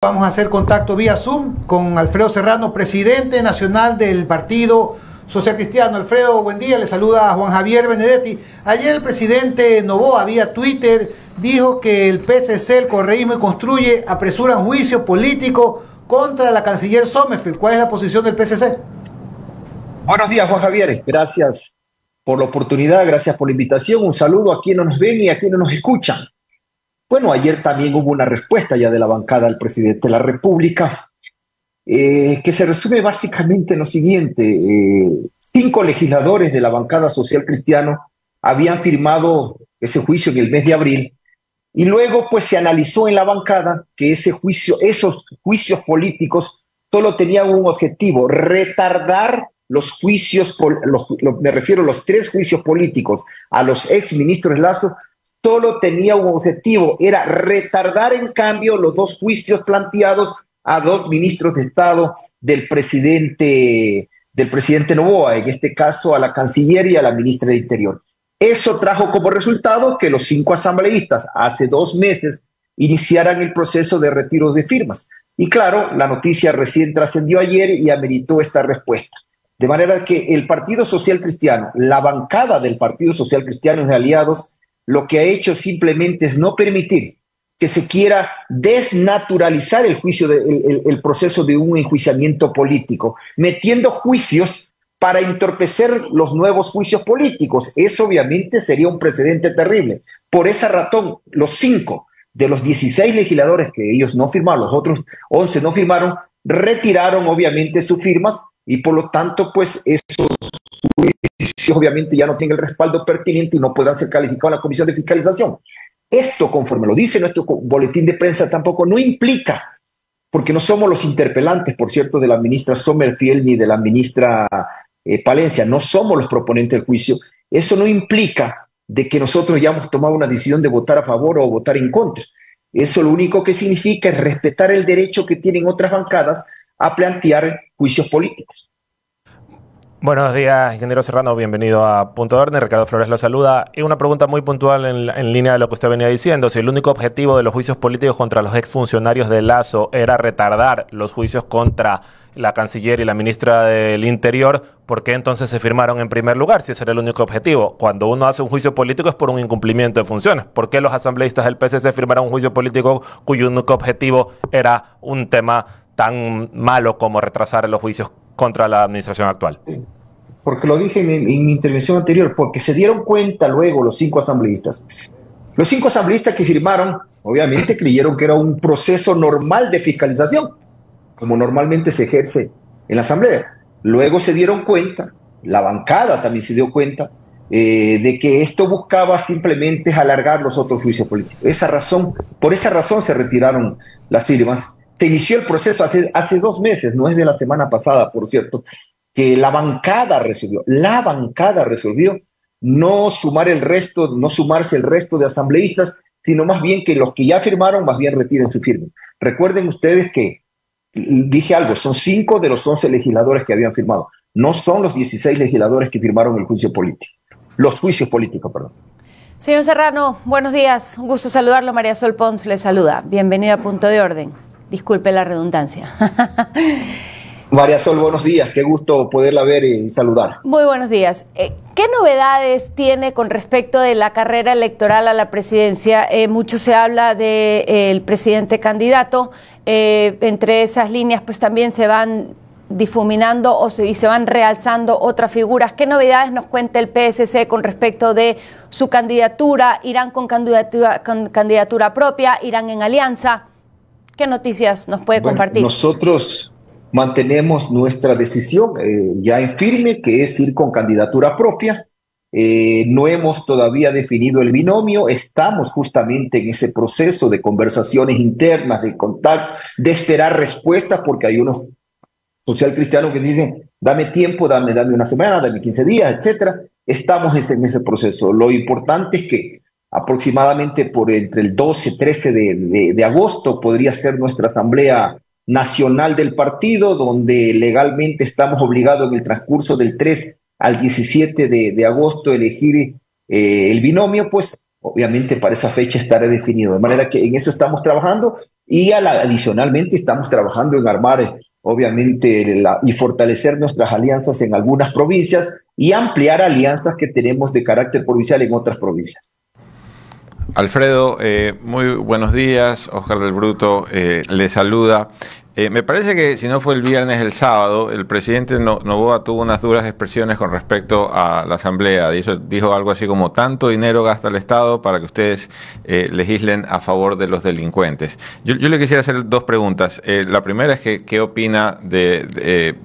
Vamos a hacer contacto vía Zoom con Alfredo Serrano, presidente nacional del Partido Social Cristiano. Alfredo, buen día, le saluda Juan Javier Benedetti. Ayer el presidente Noboa, vía Twitter, dijo que el PSC, el correísmo y Construye apresuran juicio político contra la canciller Sommerfeld. ¿Cuál es la posición del PSC? Buenos días, Juan Javier. Gracias por la oportunidad, gracias por la invitación. Un saludo a quienes nos ven y a quienes nos escuchan. Bueno, ayer también hubo una respuesta ya de la bancada del presidente de la República, que se resume básicamente en lo siguiente. 5 legisladores de la bancada social cristiano habían firmado ese juicio en el mes de abril, y luego pues se analizó en la bancada que esos juicios políticos solo tenían un objetivo: retardar los juicios, me refiero a los 3 juicios políticos a los exministros Lazo. Solo tenía un objetivo, era retardar en cambio los 2 juicios planteados a 2 ministros de Estado del presidente Noboa, en este caso a la canciller y a la ministra del Interior. Eso trajo como resultado que los 5 asambleístas hace 2 meses iniciaran el proceso de retiro de firmas. Y claro, la noticia recién trascendió ayer y ameritó esta respuesta. De manera que el Partido Social Cristiano, la bancada del Partido Social Cristiano y de aliados, lo que ha hecho simplemente es no permitir que se quiera desnaturalizar el proceso de un enjuiciamiento político, metiendo juicios para entorpecer los nuevos juicios políticos. Eso obviamente sería un precedente terrible. Por esa razón, los 5 de los 16 legisladores que ellos no firmaron, los otros 11 no firmaron, retiraron obviamente sus firmas, y por lo tanto, pues esos juicios obviamente ya no tienen el respaldo pertinente y no podrán ser calificados en la Comisión de Fiscalización. Esto, conforme lo dice nuestro boletín de prensa, tampoco no implica, porque no somos los interpelantes, por cierto, de la ministra Sommerfeld ni de la ministra Palencia, no somos los proponentes del juicio. Eso no implica de que nosotros ya hemos tomado una decisión de votar a favor o votar en contra. Eso lo único que significa es respetar el derecho que tienen otras bancadas a plantear juicios políticos. Buenos días, ingeniero Serrano, bienvenido a Punto de Orden. Ricardo Flores lo saluda. Y una pregunta muy puntual en línea de lo que usted venía diciendo. Si el único objetivo de los juicios políticos contra los exfuncionarios de Lazo era retardar los juicios contra la canciller y la ministra del Interior, ¿por qué entonces se firmaron en primer lugar si ese era el único objetivo? Cuando uno hace un juicio político es por un incumplimiento de funciones. ¿Por qué los asambleístas del PSC firmaron un juicio político cuyo único objetivo era un tema tan malo como retrasar los juicios contra la administración actual? Porque lo dije en mi intervención anterior, porque se dieron cuenta luego los 5 asambleístas. Los 5 asambleístas que firmaron, obviamente creyeron que era un proceso normal de fiscalización, como normalmente se ejerce en la asamblea. Luego se dieron cuenta, la bancada también se dio cuenta, de que esto buscaba simplemente alargar los otros juicios políticos. Por esa razón se retiraron las firmas. Se inició el proceso hace 2 meses, no es de la semana pasada, por cierto, que la bancada resolvió no sumarse el resto de asambleístas, sino más bien que los que ya firmaron, más bien retiren su firma. Recuerden ustedes que dije algo, son 5 de los 11 legisladores que habían firmado, no son los 16 legisladores que firmaron los juicios políticos, perdón. Señor Serrano, buenos días, un gusto saludarlo. María Sol Pons le saluda. Bienvenido a Punto de Orden. Disculpe la redundancia. María Sol, buenos días, qué gusto poderla ver y saludar. Muy buenos días. ¿Qué novedades tiene con respecto de la carrera electoral a la presidencia? Mucho se habla del presidente candidato, entre esas líneas pues también se van difuminando y se van realzando otras figuras. ¿Qué novedades nos cuenta el PSC con respecto de su candidatura? ¿Irán con candidatura propia? ¿Irán en alianza? ¿Qué noticias nos puede compartir? Nosotros mantenemos nuestra decisión ya en firme, que es ir con candidatura propia. No hemos todavía definido el binomio, estamos justamente en ese proceso de conversaciones internas, de contacto, de esperar respuestas, porque hay unos social cristianos que dicen, dame tiempo, dame una semana, dame 15 días, etcétera. Estamos en ese proceso. Lo importante es que aproximadamente por entre el 12-13 de agosto podría ser nuestra asamblea nacional del partido, donde legalmente estamos obligados en el transcurso del 3 al 17 de agosto elegir el binomio. Pues obviamente para esa fecha estará definido, de manera que en eso estamos trabajando Y adicionalmente estamos trabajando en armar, obviamente, y fortalecer nuestras alianzas en algunas provincias y ampliar alianzas que tenemos de carácter provincial en otras provincias. Alfredo, muy buenos días. Oscar del Bruto le saluda. Me parece que si no fue el viernes, el sábado, el presidente Noboa tuvo unas duras expresiones con respecto a la Asamblea. Dijo algo así como: tanto dinero gasta el Estado para que ustedes legislen a favor de los delincuentes. Yo le quisiera hacer dos preguntas. La primera es que ¿qué opina de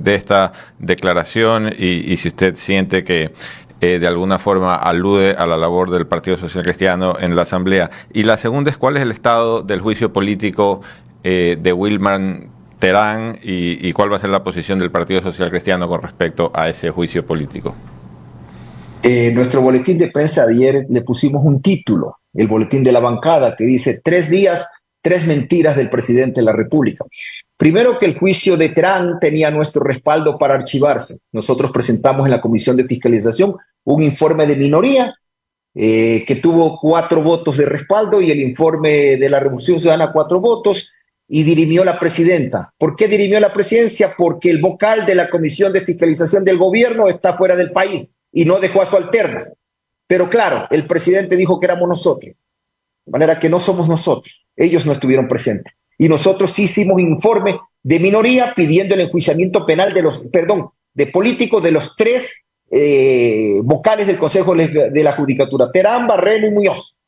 esta declaración y si usted siente que de alguna forma alude a la labor del Partido Social Cristiano en la Asamblea? Y la segunda es ¿cuál es el estado del juicio político de Wilman Terán y cuál va a ser la posición del Partido Social Cristiano con respecto a ese juicio político? Nuestro boletín de prensa de ayer le pusimos un título, el boletín de la bancada, que dice 3 días, 3 mentiras del presidente de la República. Primero, que el juicio de Terán tenía nuestro respaldo para archivarse. Nosotros presentamos en la Comisión de Fiscalización un informe de minoría que tuvo 4 votos de respaldo y el informe de la Revolución Ciudadana 4 votos, y dirimió la presidenta. ¿Por qué dirimió la presidencia? Porque el vocal de la Comisión de Fiscalización del Gobierno está fuera del país y no dejó a su alterna. Pero claro, el presidente dijo que éramos nosotros, de manera que no somos nosotros. Ellos no estuvieron presentes. Y nosotros sí hicimos informe de minoría pidiendo el enjuiciamiento penal de políticos de los 3 vocales del Consejo de la Judicatura, Terán, Barreno y Muñoz.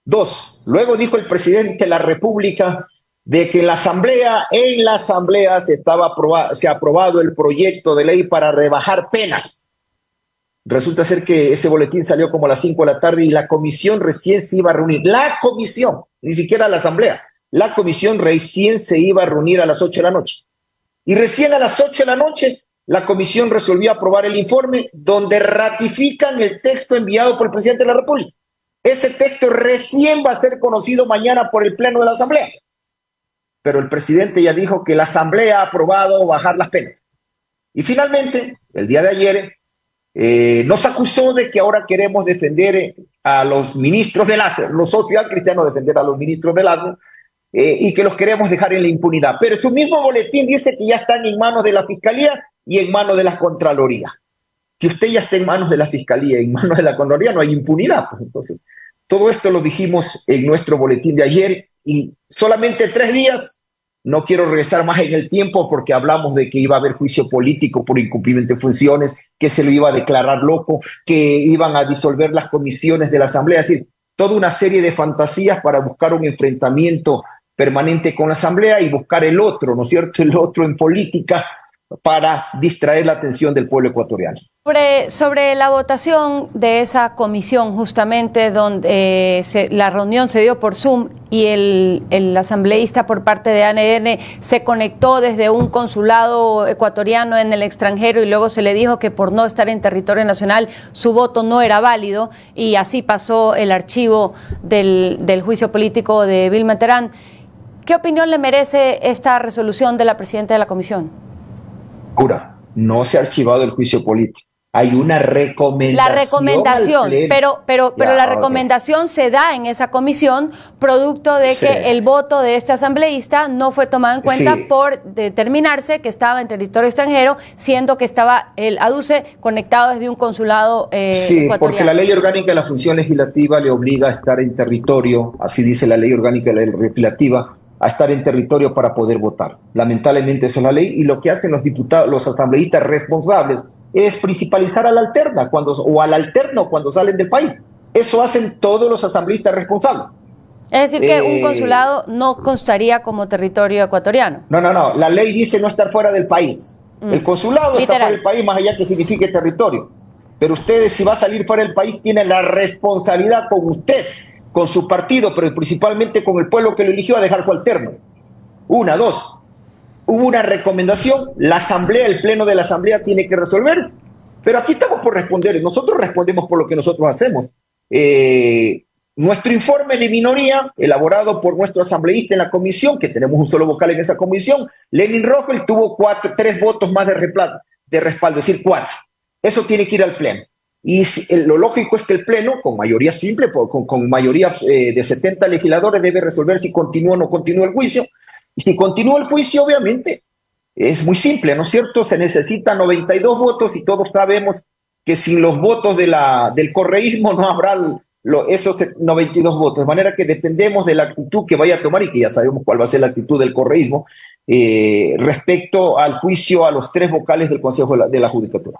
2, luego dijo el presidente de la República de que en la Asamblea se ha aprobado el proyecto de ley para rebajar penas. Resulta ser que ese boletín salió como a las 5 de la tarde y la comisión recién se iba a reunir. La comisión, ni siquiera la Asamblea. La comisión recién se iba a reunir a las 8 de la noche. Y recién a las 8 de la noche, la comisión resolvió aprobar el informe donde ratifican el texto enviado por el presidente de la República. Ese texto recién va a ser conocido mañana por el Pleno de la Asamblea. Pero el presidente ya dijo que la Asamblea ha aprobado bajar las penas. Y finalmente, el día de ayer, nos acusó de que ahora queremos defender a los ministros de Lazo, los social cristianos defender a los ministros de Lazo, y que los queremos dejar en la impunidad. Pero su mismo boletín dice que ya están en manos de la Fiscalía y en manos de la Contraloría. Si usted ya está en manos de la Fiscalía y en manos de la Contraloría, no hay impunidad. Pues entonces, todo esto lo dijimos en nuestro boletín de ayer y solamente 3 días. No quiero regresar más en el tiempo porque hablamos de que iba a haber juicio político por incumplimiento de funciones, que se lo iba a declarar loco, que iban a disolver las comisiones de la Asamblea. Es decir, toda una serie de fantasías para buscar un enfrentamiento permanente con la Asamblea y buscar el otro, ¿no es cierto?, el otro en política para distraer la atención del pueblo ecuatoriano. Sobre la votación de esa comisión, justamente donde la reunión se dio por Zoom y el asambleísta por parte de ANN se conectó desde un consulado ecuatoriano en el extranjero y luego se le dijo que por no estar en territorio nacional su voto no era válido y así pasó el archivo del juicio político de Wilman Terán. ¿Qué opinión le merece esta resolución de la presidenta de la comisión? No se ha archivado el juicio político. Hay una recomendación. La recomendación, pero la recomendación se da en esa comisión producto de que el voto de este asambleísta no fue tomado en cuenta por determinarse que estaba en territorio extranjero, siendo que estaba, él aduce, conectado desde un consulado ecuatoriano. Porque la ley orgánica de la función legislativa le obliga a estar en territorio, así dice la ley orgánica de la legislativa, a estar en territorio para poder votar. Lamentablemente esa es la ley y lo que hacen los diputados, los asambleístas responsables es principalizar a la alterna o al alterno cuando salen del país. Eso hacen todos los asambleístas responsables. Es decir, que un consulado no constaría como territorio ecuatoriano. No. La ley dice no estar fuera del país. El consulado está fuera del país, más allá que signifique territorio. Pero ustedes, si va a salir fuera del país, tienen la responsabilidad con usted, con su partido, pero principalmente con el pueblo que lo eligió a dejar su alterno. 1, 2. Hubo una recomendación, la Asamblea, el Pleno de la Asamblea tiene que resolver, pero aquí estamos por responder, nosotros respondemos por lo que nosotros hacemos. Nuestro informe de minoría, elaborado por nuestro asambleísta en la comisión, que tenemos un solo vocal en esa comisión, Lenin Rogel, tuvo 3 votos más de respaldo, es decir, 4. Eso tiene que ir al Pleno. Y lo lógico es que el Pleno, con mayoría simple, con mayoría de 70 legisladores, debe resolver si continúa o no continúa el juicio. Y si continúa el juicio, obviamente, es muy simple, ¿no es cierto? Se necesitan 92 votos y todos sabemos que sin los votos del correísmo no habrá esos 92 votos. De manera que dependemos de la actitud que vaya a tomar, y que ya sabemos cuál va a ser la actitud del correísmo, respecto al juicio a los 3 vocales del Consejo de la Judicatura.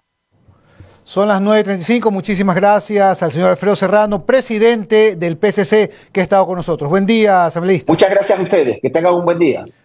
Son las 9:35. Muchísimas gracias al señor Alfredo Serrano, presidente del PCC, que ha estado con nosotros. Buen día, asambleísta. Muchas gracias a ustedes. Que tengan un buen día.